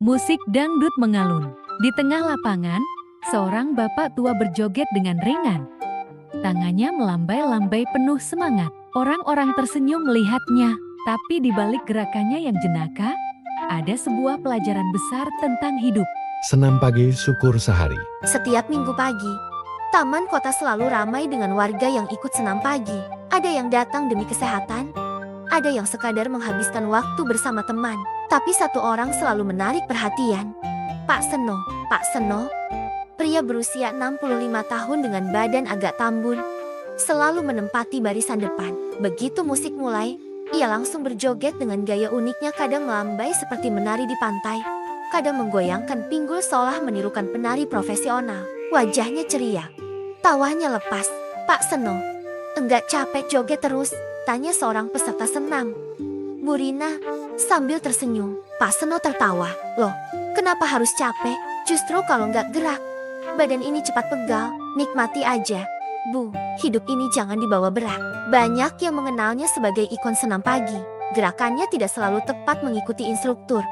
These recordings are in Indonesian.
Musik dangdut mengalun. Di tengah lapangan, seorang bapak tua berjoget dengan ringan. Tangannya melambai-lambai penuh semangat. Orang-orang tersenyum melihatnya, tapi di balik gerakannya yang jenaka, ada sebuah pelajaran besar tentang hidup. Senam pagi syukur sehari. Setiap minggu pagi, taman kota selalu ramai dengan warga yang ikut senam pagi. Ada yang datang demi kesehatan, ada yang sekadar menghabiskan waktu bersama teman. Tapi satu orang selalu menarik perhatian. Pak Seno. Pak Seno, pria berusia 65 tahun dengan badan agak tambun, selalu menempati barisan depan. Begitu musik mulai, ia langsung berjoget dengan gaya uniknya, kadang melambai seperti menari di pantai, kadang menggoyangkan pinggul seolah menirukan penari profesional. Wajahnya ceria, tawanya lepas. Pak Seno, enggak capek joget terus? Tanya seorang peserta senam, Bu Rina, sambil tersenyum. Pak Seno tertawa. Loh, kenapa harus capek? Justru kalau nggak gerak, badan ini cepat pegal. Nikmati aja, Bu. Hidup ini jangan dibawa berat. Banyak yang mengenalnya sebagai ikon senam pagi. Gerakannya tidak selalu tepat mengikuti instruktur,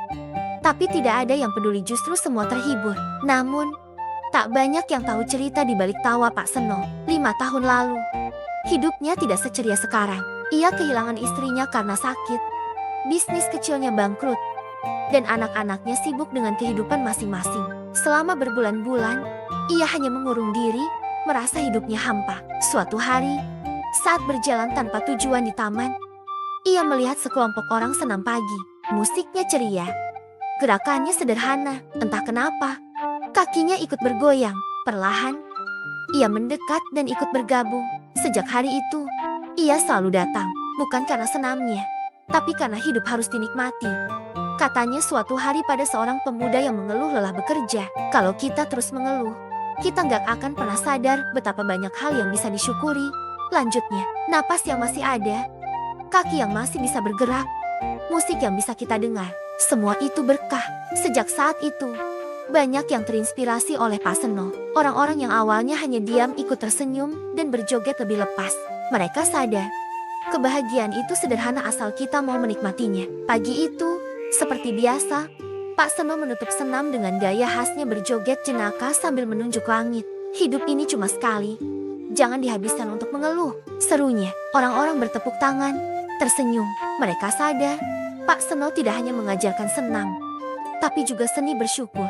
tapi tidak ada yang peduli, justru semua terhibur. Namun, tak banyak yang tahu cerita di balik tawa Pak Seno. 5 tahun lalu, hidupnya tidak seceria sekarang. Ia kehilangan istrinya karena sakit, bisnis kecilnya bangkrut, dan anak-anaknya sibuk dengan kehidupan masing-masing. Selama berbulan-bulan, ia hanya mengurung diri, merasa hidupnya hampa. Suatu hari, saat berjalan tanpa tujuan di taman, ia melihat sekelompok orang senam pagi. Musiknya ceria, gerakannya sederhana, entah kenapa kakinya ikut bergoyang. Perlahan, ia mendekat dan ikut bergabung. Sejak hari itu, ia selalu datang, bukan karena senamnya, tapi karena hidup harus dinikmati. Katanya suatu hari pada seorang pemuda yang mengeluh lelah bekerja, kalau kita terus mengeluh, kita nggak akan pernah sadar betapa banyak hal yang bisa disyukuri. Lanjutnya, napas yang masih ada, kaki yang masih bisa bergerak, musik yang bisa kita dengar, semua itu berkah. Sejak saat itu, banyak yang terinspirasi oleh Pak Seno. Orang-orang yang awalnya hanya diam ikut tersenyum dan berjoget lebih lepas. Mereka sadar, kebahagiaan itu sederhana asal kita mau menikmatinya. Pagi itu, seperti biasa, Pak Seno menutup senam dengan gaya khasnya berjoget jenaka sambil menunjuk langit. Hidup ini cuma sekali, jangan dihabiskan untuk mengeluh, serunya. Orang-orang bertepuk tangan, tersenyum. Mereka sadar, Pak Seno tidak hanya mengajarkan senam, tapi juga seni bersyukur.